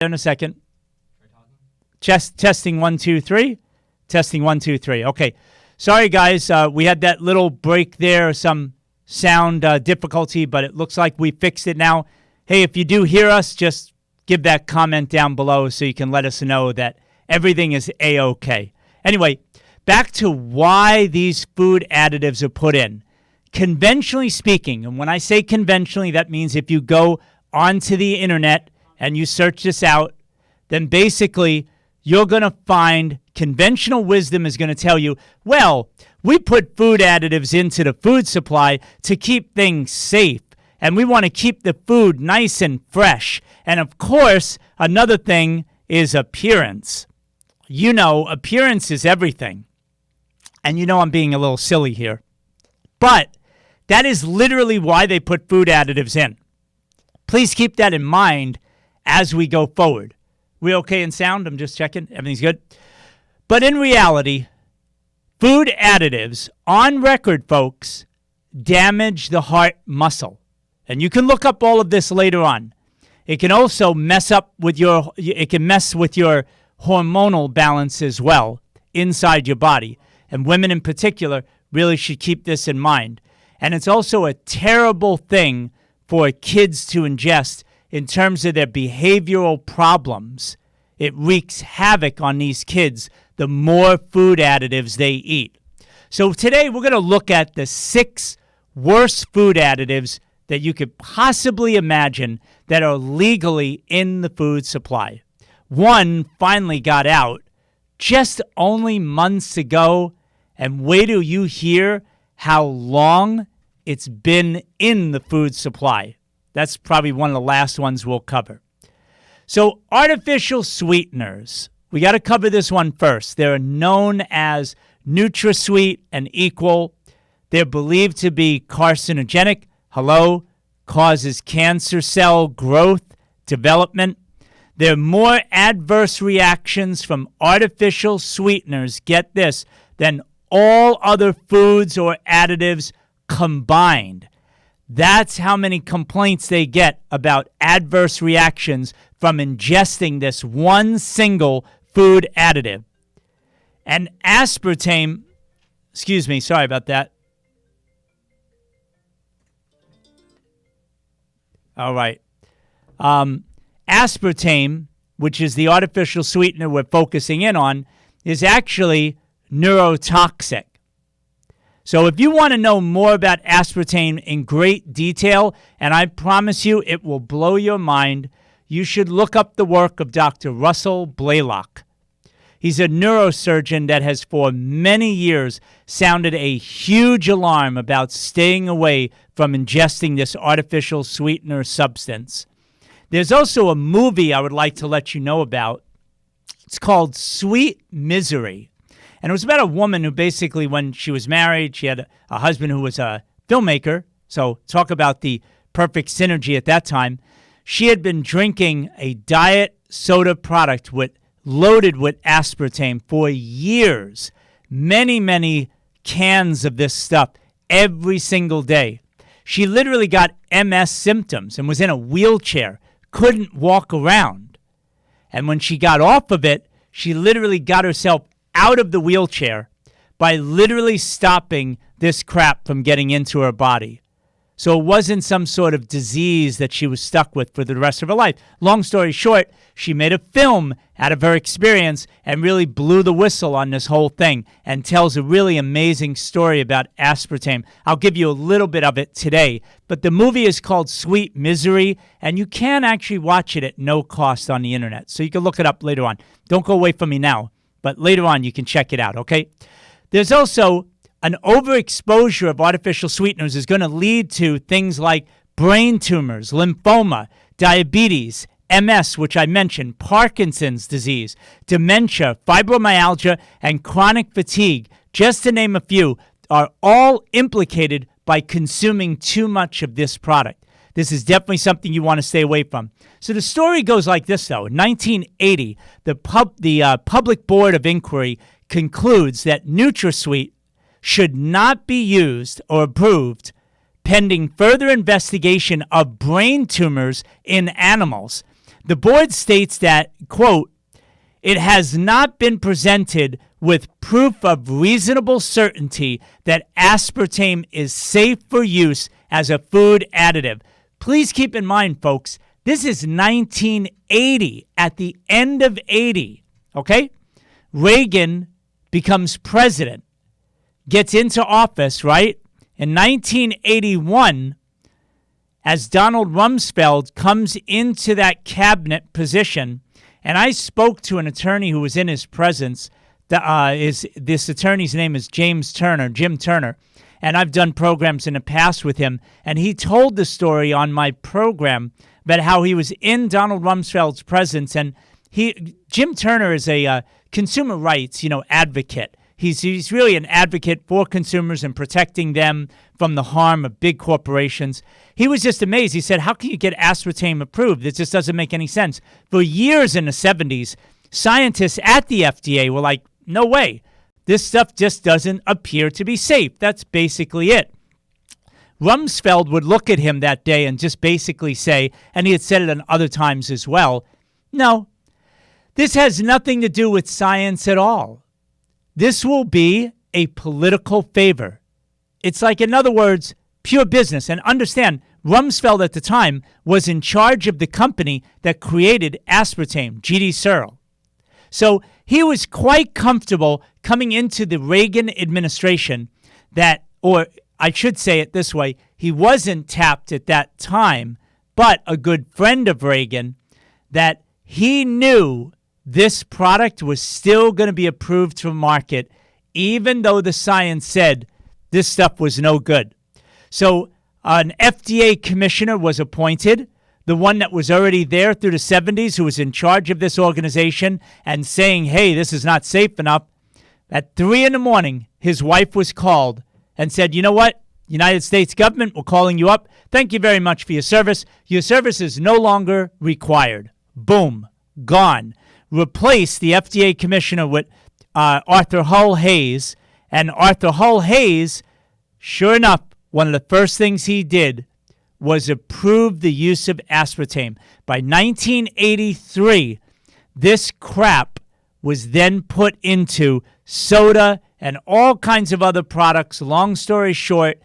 In a second. Testing 1, 2, 3. Testing 1, 2, 3. Okay. Sorry, guys. We had that little break there, some sound difficulty, but it looks like we fixed it now. Hey, if you do hear us, just give that comment down below so you can let us know that everything is A-OK. Anyway, back to why these food additives are put in. Conventionally speaking, and when I say conventionally, that means if you go onto the internet and you search this out, then basically you're going to find conventional wisdom is going to tell you, well, we put food additives into the food supply to keep things safe, and we want to keep the food nice and fresh. And of course, another thing is appearance. You know, appearance is everything. And you know I'm being a little silly here. But that is literally why they put food additives in. Please keep that in mind as we go forward. We okay in sound? I'm just checking. Everything's good? But in reality, food additives, on record, folks, damage the heart muscle. And you can look up all of this later on. It can also mess with your hormonal balance as well inside your body. And women in particular really should keep this in mind. And it's also a terrible thing for kids to ingest in terms of their behavioral problems. It wreaks havoc on these kids the more food additives they eat. So today we're going to look at the 6 worst food additives that you could possibly imagine that are legally in the food supply. One finally got out just only months ago, and wait till you hear how long it's been in the food supply. That's probably one of the last ones we'll cover. So artificial sweeteners. We got to cover this one first. They're known as NutraSweet and Equal. They're believed to be carcinogenic. Causes cancer cell growth, development. There are more adverse reactions from artificial sweeteners, get this, than all other foods or additives combined. That's how many complaints they get about adverse reactions from ingesting this one single food additive. And aspartame, sorry about that. All right. Aspartame, which is the artificial sweetener we're focusing in on, is actually neurotoxic. So if you want to know more about aspartame in great detail, and I promise you it will blow your mind, you should look up the work of Dr. Russell Blaylock. He's a neurosurgeon that has for many years sounded a huge alarm about staying away from ingesting this artificial sweetener substance. There's also a movie I would like to let you know about. It's called Sweet Misery. And it was about a woman who basically, when she was married, she had a husband who was a filmmaker. So talk about the perfect synergy at that time. She had been drinking a diet soda product loaded with aspartame for years. Many, many cans of this stuff every single day. She literally got MS symptoms and was in a wheelchair, couldn't walk around. And when she got off of it, she literally got herself out of the wheelchair by literally stopping this crap from getting into her body. So it wasn't some sort of disease that she was stuck with for the rest of her life. Long story short, she made a film out of her experience and really blew the whistle on this whole thing and tells a really amazing story about aspartame. I'll give you a little bit of it today, but the movie is called Sweet Misery, and you can actually watch it at no cost on the internet. So you can look it up later on. Don't go away from me now, but later on you can check it out, okay? There's also an overexposure of artificial sweeteners is going to lead to things like brain tumors, lymphoma, diabetes, MS, which I mentioned, Parkinson's disease, dementia, fibromyalgia, and chronic fatigue, just to name a few, are all implicated by consuming too much of this product. This is definitely something you want to stay away from. So the story goes like this, though. In 1980, the Public Board of Inquiry concludes that NutraSweet should not be used or approved pending further investigation of brain tumors in animals. The board states that, quote, it has not been presented with proof of reasonable certainty that aspartame is safe for use as a food additive. Please keep in mind, folks, this is 1980, at the end of 80, okay? Reagan becomes president, gets into office, right? In 1981, as Donald Rumsfeld comes into that cabinet position, and I spoke to an attorney who was in his presence. This attorney's name is Jim Turner, and I've done programs in the past with him, and he told the story on my program about how he was in Donald Rumsfeld's presence, and Jim Turner is a consumer rights, advocate. He's really an advocate for consumers and protecting them from the harm of big corporations. He was just amazed. He said, how can you get aspartame approved? It just doesn't make any sense. For years in the 70s, scientists at the FDA were like, no way. This stuff just doesn't appear to be safe. That's basically it. Rumsfeld would look at him that day and just basically say, and he had said it on other times as well, no, this has nothing to do with science at all. This will be a political favor. It's like, in other words, pure business. And understand, Rumsfeld at the time was in charge of the company that created aspartame, GD Searle. So he was quite comfortable coming into the Reagan administration that, or I should say it this way, he wasn't tapped at that time, but a good friend of Reagan, that he knew this product was still going to be approved to market, even though the science said this stuff was no good. So an FDA commissioner was appointed, the one that was already there through the 70s, who was in charge of this organization and saying, hey, this is not safe enough. At 3 a.m, his wife was called and said, you know what? United States government, we're calling you up. Thank you very much for your service. Your service is no longer required. Boom, gone. Replaced the FDA commissioner with Arthur Hull Hayes. And Arthur Hull Hayes, sure enough, one of the first things he did was approve the use of aspartame. By 1983, this crap was then put into soda and all kinds of other products. Long story short,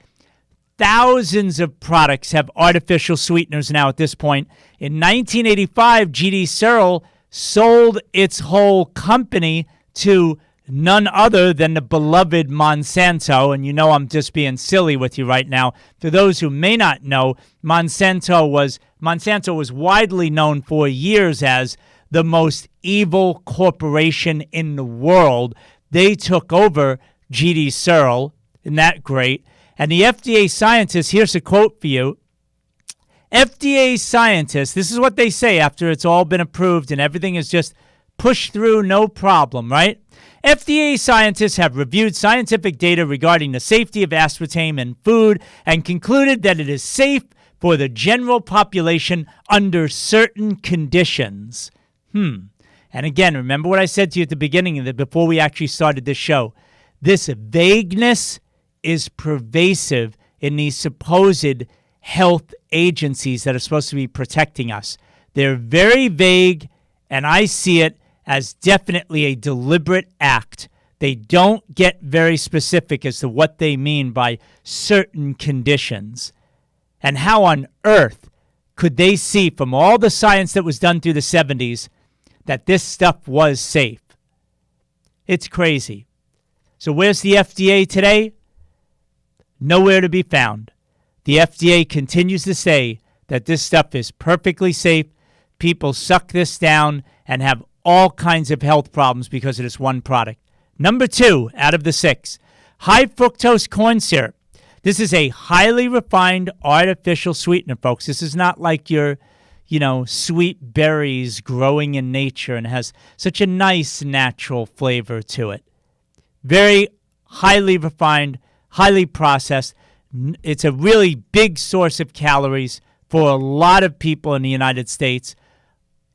thousands of products have artificial sweeteners now at this point. In 1985, GD Searle sold its whole company to none other than the beloved Monsanto. And I'm just being silly with you right now. For those who may not know, Monsanto was widely known for years as the most evil corporation in the world. They took over GD Searle. Isn't that great? And the FDA scientists, here's a quote for you. FDA scientists, this is what they say after it's all been approved and everything is just pushed through, no problem, right? FDA scientists have reviewed scientific data regarding the safety of aspartame in food and concluded that it is safe for the general population under certain conditions. And again, remember what I said to you at the beginning of before we actually started this show. This vagueness is pervasive in these supposed health agencies that are supposed to be protecting us. They're very vague, and I see it as definitely a deliberate act. They don't get very specific as to what they mean by certain conditions. And how on earth could they see from all the science that was done through the 70s that this stuff was safe? It's crazy. So where's the FDA today? Nowhere to be found. The FDA continues to say that this stuff is perfectly safe. People suck this down and have all kinds of health problems because of this one product. Number 2 out of the 6, high fructose corn syrup. This is a highly refined artificial sweetener, folks. This is not like your, sweet berries growing in nature and has such a nice natural flavor to it. Very highly refined, highly processed. It's a really big source of calories for a lot of people in the United States.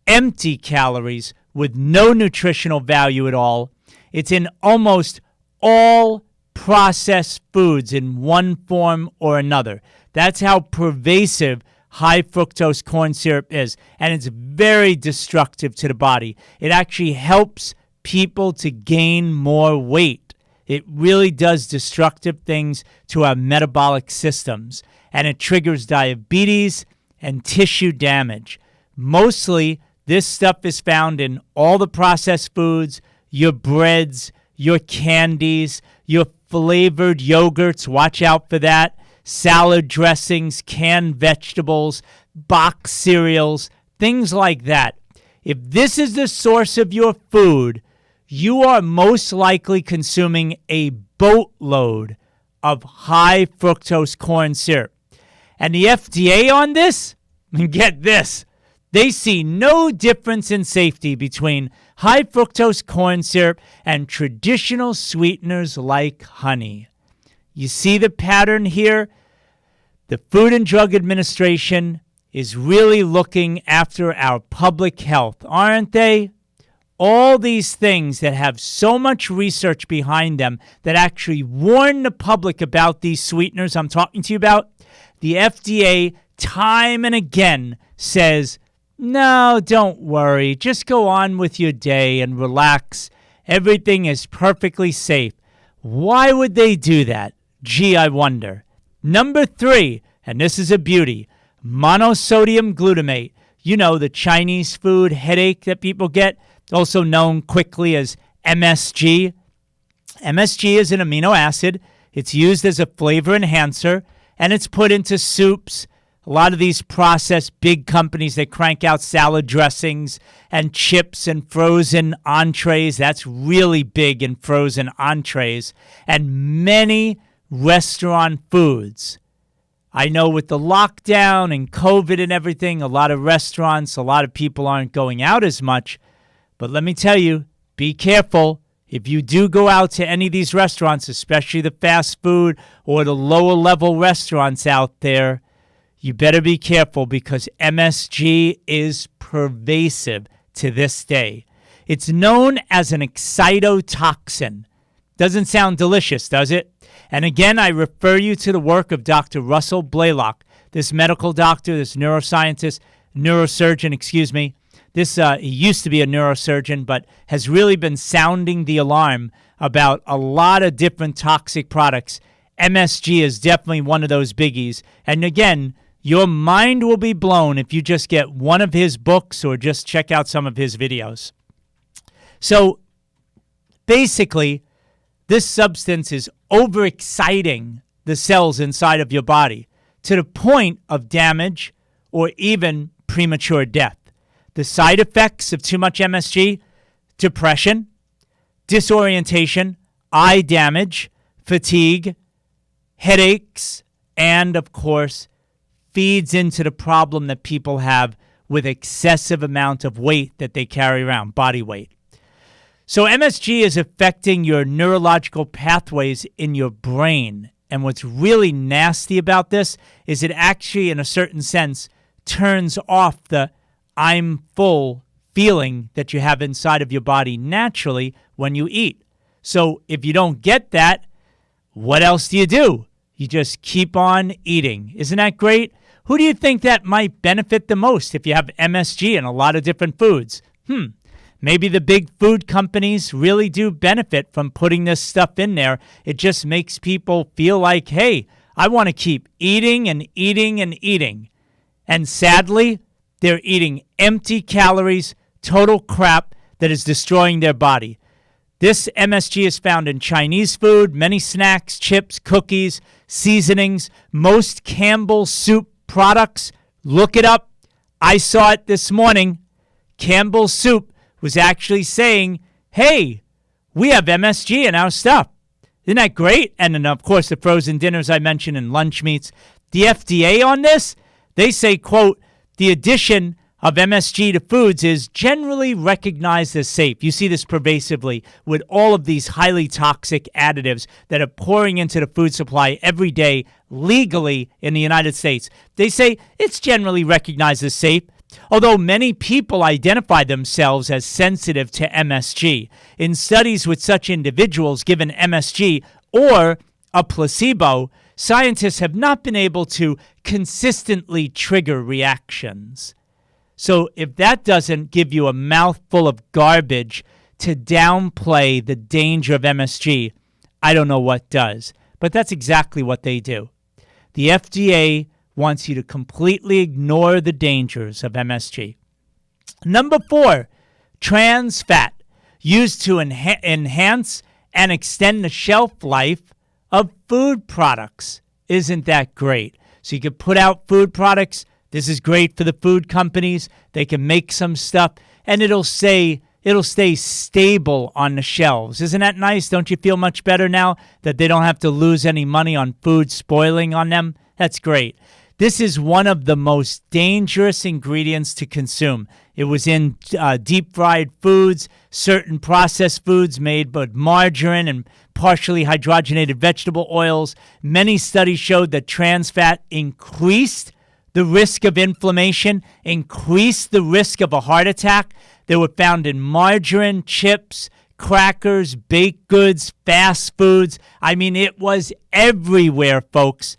Empty calories with no nutritional value at all. It's in almost all processed foods in one form or another. That's how pervasive high fructose corn syrup is, and it's very destructive to the body. It actually helps people to gain more weight. It really does destructive things to our metabolic systems, and it triggers diabetes and tissue damage. Mostly, this stuff is found in all the processed foods, your breads, your candies, your flavored yogurts. Watch out for that. Salad dressings, canned vegetables, boxed cereals, things like that. If this is the source of your food, you are most likely consuming a boatload of high fructose corn syrup. And the FDA on this, get this, they see no difference in safety between high fructose corn syrup and traditional sweeteners like honey. You see the pattern here? The Food and Drug Administration is really looking after our public health, aren't they? All these things that have so much research behind them that actually warn the public about these sweeteners I'm talking to you about, the FDA time and again says, no, don't worry. Just go on with your day and relax. Everything is perfectly safe. Why would they do that? Gee, I wonder. Number 3, and this is a beauty, monosodium glutamate. You know, the Chinese food headache that people get, also known quickly as MSG. MSG is an amino acid. It's used as a flavor enhancer, and it's put into soups. A lot of these processed big companies that crank out salad dressings and chips and frozen entrees. That's really big in frozen entrees. And many restaurant foods. I know with the lockdown and COVID and everything, a lot of restaurants, a lot of people aren't going out as much. But let me tell you, be careful. If you do go out to any of these restaurants, especially the fast food or the lower level restaurants out there, you better be careful because MSG is pervasive to this day. It's known as an excitotoxin. Doesn't sound delicious, does it? And again, I refer you to the work of Dr. Russell Blaylock, this medical doctor, this neurosurgeon. He used to be a neurosurgeon, but has really been sounding the alarm about a lot of different toxic products. MSG is definitely one of those biggies. And again, your mind will be blown if you just get one of his books or just check out some of his videos. So basically, this substance is overexciting the cells inside of your body to the point of damage or even premature death. The side effects of too much MSG: depression, disorientation, eye damage, fatigue, headaches, and of course, feeds into the problem that people have with excessive amount of weight that they carry around, body weight. So MSG is affecting your neurological pathways in your brain. And what's really nasty about this is it actually, in a certain sense, turns off the I'm full feeling that you have inside of your body naturally when you eat. So if you don't get that, what else do? You just keep on eating. Isn't that great? Who do you think that might benefit the most if you have MSG in a lot of different foods? Maybe the big food companies really do benefit from putting this stuff in there. It just makes people feel like, hey, I want to keep eating and eating and eating. And sadly, they're eating empty calories, total crap that is destroying their body. This MSG is found in Chinese food, many snacks, chips, cookies, seasonings, most Campbell's soup products. Look it up. I saw it this morning. Campbell's soup was actually saying, hey, we have MSG in our stuff. Isn't that great? And then, of course, the frozen dinners I mentioned and lunch meats. The FDA on this, they say, quote, the addition of MSG to foods is generally recognized as safe. You see this pervasively with all of these highly toxic additives that are pouring into the food supply every day legally in the United States. They say it's generally recognized as safe, although many people identify themselves as sensitive to MSG. In studies with such individuals given MSG or a placebo, scientists have not been able to consistently trigger reactions. So if that doesn't give you a mouthful of garbage to downplay the danger of MSG, I don't know what does. But that's exactly what they do. The FDA wants you to completely ignore the dangers of MSG. Number 4, trans fat, used to enhance and extend the shelf life of food products. Isn't that great? So you can put out food products. This is great for the food companies. They can make some stuff, and it'll stay stable on the shelves. Isn't that nice? Don't you feel much better now that they don't have to lose any money on food spoiling on them? That's great. This is one of the most dangerous ingredients to consume. It was in deep-fried foods, certain processed foods made with margarine and partially hydrogenated vegetable oils. Many studies showed that trans fat increased the risk of inflammation, increased the risk of a heart attack. They were found in margarine, chips, crackers, baked goods, fast foods. I mean, it was everywhere, folks.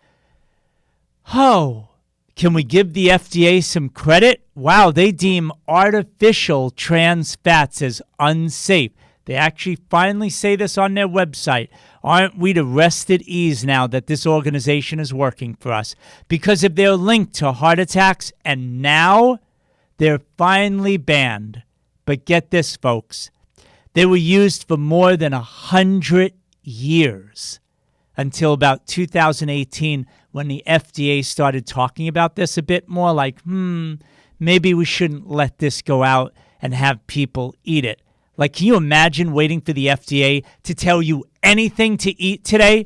Oh, can we give the FDA some credit? Wow, they deem artificial trans fats as unsafe. They actually finally say this on their website. Aren't we to rest at ease now that this organization is working for us? Because of their link to heart attacks, and now they're finally banned. But get this, folks. They were used for more than 100 years until about 2018 when the FDA started talking about this a bit more, like, maybe we shouldn't let this go out and have people eat it. Like, can you imagine waiting for the FDA to tell you anything to eat today,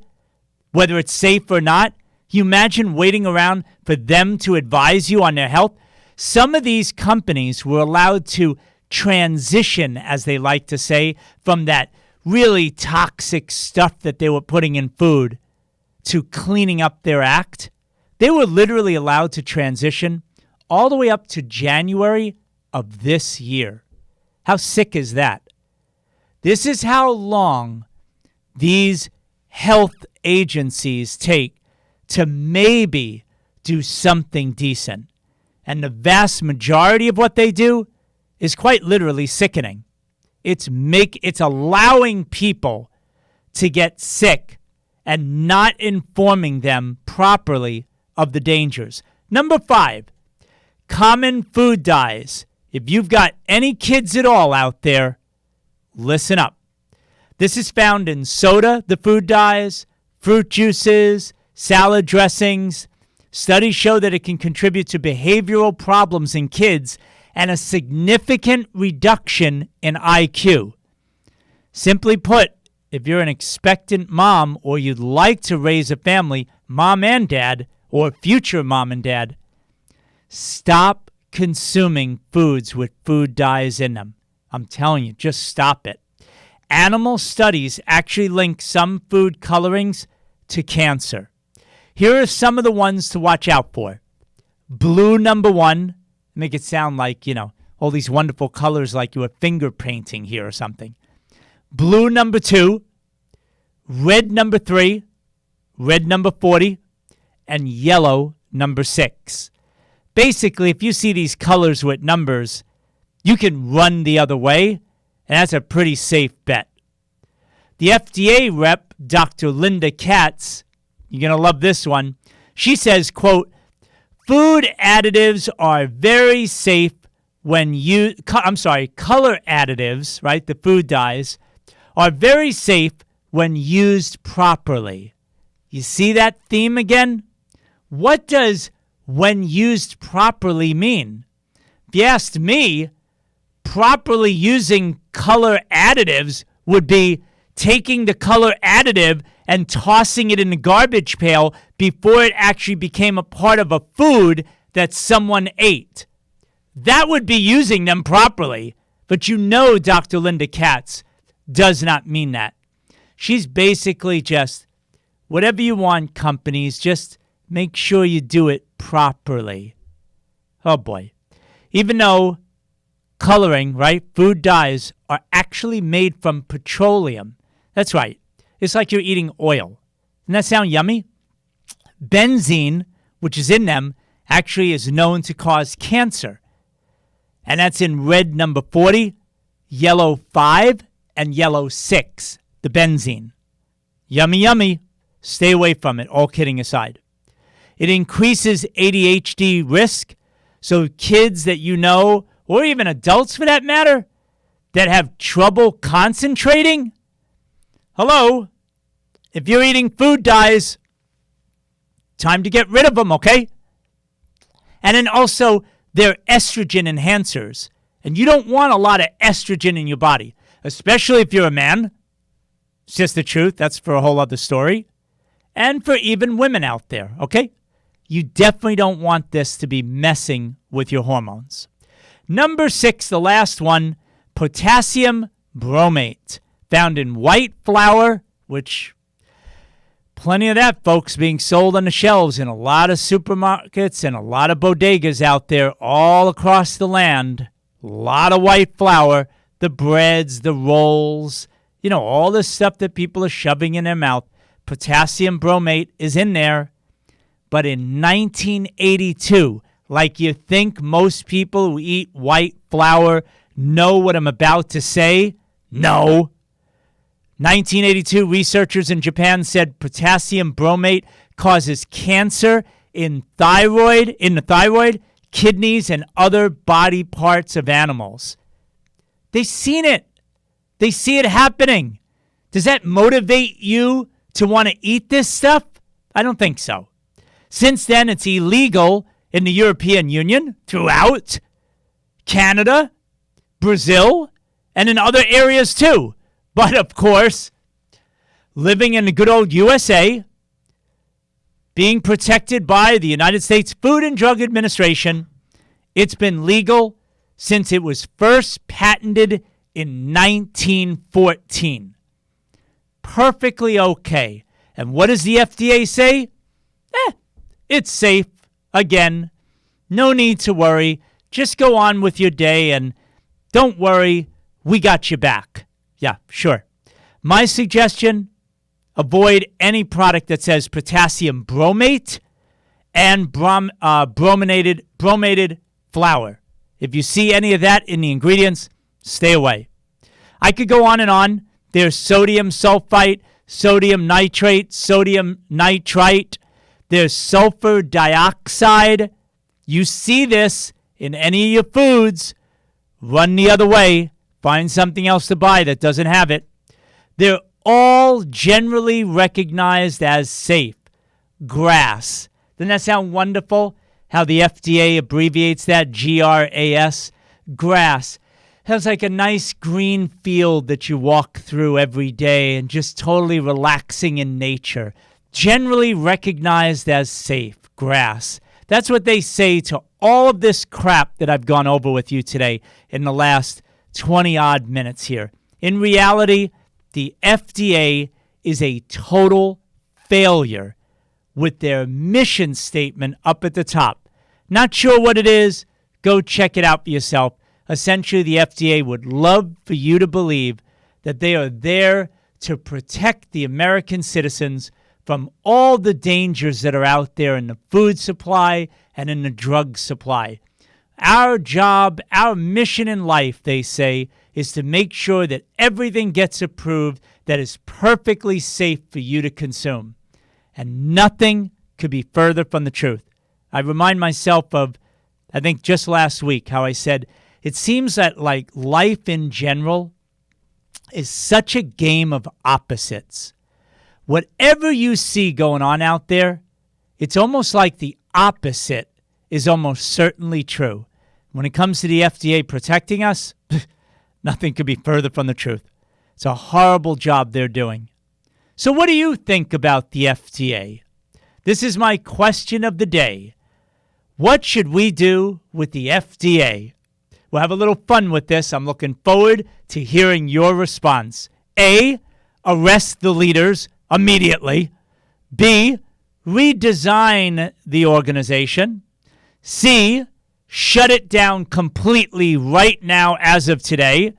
whether it's safe or not? Can you imagine waiting around for them to advise you on their health? Some of these companies were allowed to transition, as they like to say, from that really toxic stuff that they were putting in food to cleaning up their act. They were literally allowed to transition all the way up to January of this year. How sick is that? This is how long these health agencies take to maybe do something decent. And the vast majority of what they do is quite literally sickening. It's allowing people to get sick and not informing them properly of the dangers. Number 5, common food dyes. If you've got any kids at all out there, listen up. This is found in soda, the food dyes, fruit juices, salad dressings. Studies show that it can contribute to behavioral problems in kids and a significant reduction in IQ. Simply put, if you're an expectant mom or you'd like to raise a family, mom and dad, or future mom and dad, stop consuming foods with food dyes in them. I'm telling you, just stop it. Animal studies actually link some food colorings to cancer. Here are some of the ones to watch out for. Blue, number 1. Make it sound like, all these wonderful colors like you were finger painting here or something. Blue, number 2. Red, number 3. Red, number 40. And yellow, number 6. Basically, if you see these colors with numbers, you can run the other way, and that's a pretty safe bet. The FDA rep, Dr. Linda Katz, you're going to love this one. She says, quote, food additives are very safe when color additives, right, the food dyes, are very safe when used properly. You see that theme again? What does when used properly mean? If you asked me, properly using color additives would be taking the color additive and tossing it in the garbage pail before it actually became a part of a food that someone ate. That would be using them properly. But Dr. Linda Katz does not mean that. She's basically just, whatever you want, companies, just make sure you do it properly. Oh boy. Even though coloring, right, food dyes are actually made from petroleum. That's right. It's like you're eating oil. Doesn't that sound yummy? Benzene, which is in them, actually is known to cause cancer. And that's in red number 40, yellow 5, and yellow 6, the benzene. Yummy, yummy. Stay away from it, all kidding aside. It increases ADHD risk, so kids that you know, or even adults for that matter, that have trouble concentrating, hello, if you're eating food dyes, time to get rid of them, okay? And then also, they're estrogen enhancers. And you don't want a lot of estrogen in your body, especially if you're a man. It's just the truth. That's for a whole other story. And for even women out there, okay? You definitely don't want this to be messing with your hormones. Number 6, the last one, potassium bromate, found in white flour, which plenty of that, folks, being sold on the shelves in a lot of supermarkets and a lot of bodegas out there all across the land. A lot of white flour, the breads, the rolls, all the stuff that people are shoving in their mouth. Potassium bromate is in there. But in 1982, like you think most people who eat white flour know what I'm about to say? No. 1982, researchers in Japan said potassium bromate causes cancer in the thyroid, kidneys, and other body parts of animals. They've seen it. They see it happening. Does that motivate you to want to eat this stuff? I don't think so. Since then, it's illegal in the European Union, throughout Canada, Brazil, and in other areas too. But of course, living in the good old USA, being protected by the United States Food and Drug Administration, it's been legal since it was first patented in 1914. Perfectly okay. And what does the FDA say? It's safe. Again, no need to worry. Just go on with your day and don't worry, we got you back. Yeah, sure. My suggestion, avoid any product that says potassium bromate and brominated flour. If you see any of that in the ingredients, stay away. I could go on and on. There's sodium sulfite, sodium nitrate, sodium nitrite. There's sulfur dioxide. You see this in any of your foods, run the other way. Find something else to buy that doesn't have it. They're all generally recognized as safe. GRAS. Doesn't that sound wonderful? How the FDA abbreviates that, GRAS. GRAS. Has like a nice green field that you walk through every day and just totally relaxing in nature. Generally recognized as safe. GRAS. That's what they say to all of this crap that I've gone over with you today in the last 20-odd minutes here. In reality, the FDA is a total failure with their mission statement up at the top. Not sure what it is? Go check it out for yourself. Essentially, the FDA would love for you to believe that they are there to protect the American citizens from all the dangers that are out there in the food supply and in the drug supply. Our job, our mission in life, they say, is to make sure that everything gets approved that is perfectly safe for you to consume. And nothing could be further from the truth. I remind myself of, I think just last week, how I said, it seems that like life in general is such a game of opposites. Whatever you see going on out there, it's almost like the opposite is almost certainly true. When it comes to the FDA protecting us, nothing could be further from the truth. It's a horrible job they're doing. So what do you think about the FDA? This is my question of the day. What should we do with the FDA? We'll have a little fun with this. I'm looking forward to hearing your response. A, arrest the leaders immediately. B, redesign the organization. C, shut it down completely right now as of today.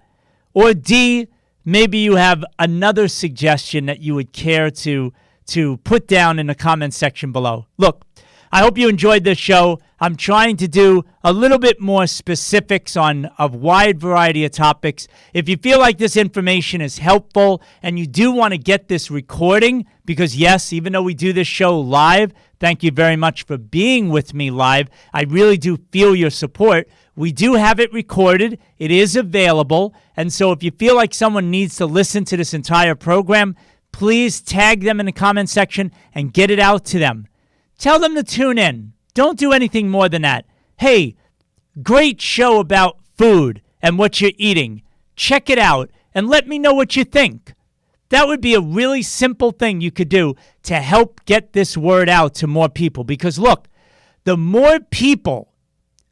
Or D, maybe you have another suggestion that you would care to to put down in the comments section below. Look, I hope you enjoyed this show. I'm trying to do a little bit more specifics on a wide variety of topics. If you feel like this information is helpful and you do want to get this recording, because yes, even though we do this show live, thank you very much for being with me live. I really do feel your support. We do have it recorded. It is available. And so if you feel like someone needs to listen to this entire program, please tag them in the comment section and get it out to them. Tell them to tune in. Don't do anything more than that. Hey, great show about food and what you're eating. Check it out and let me know what you think. That would be a really simple thing you could do to help get this word out to more people. Because look, the more people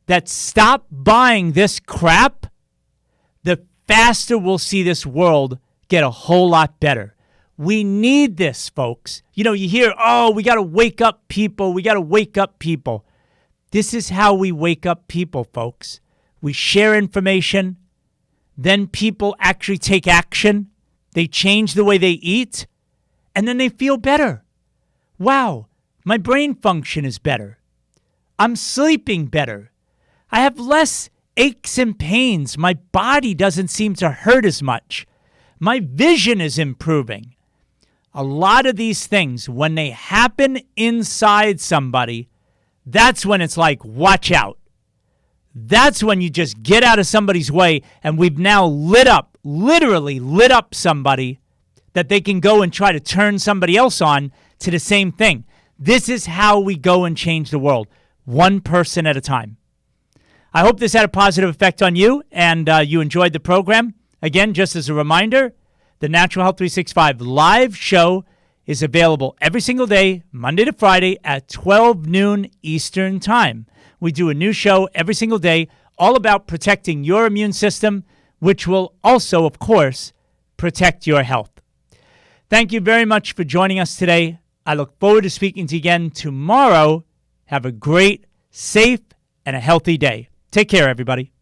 that stop buying this crap, the faster we'll see this world get a whole lot better. We need this, folks. You know, you hear, oh, we got to wake up people. We got to wake up people. This is how we wake up people, folks. We share information. Then people actually take action. They change the way they eat. And then they feel better. Wow, my brain function is better. I'm sleeping better. I have less aches and pains. My body doesn't seem to hurt as much. My vision is improving. A lot of these things, when they happen inside somebody, that's when it's like, watch out. That's when you just get out of somebody's way, and we've now literally lit up somebody that they can go and try to turn somebody else on to the same thing. This is how we go and change the world, one person at a time. I hope this had a positive effect on you, and you enjoyed the program. Again, just as a reminder, the Natural Health 365 live show is available every single day, Monday to Friday at 12 noon Eastern Time. We do a new show every single day, all about protecting your immune system, which will also, of course, protect your health. Thank you very much for joining us today. I look forward to speaking to you again tomorrow. Have a great, safe, and a healthy day. Take care, everybody.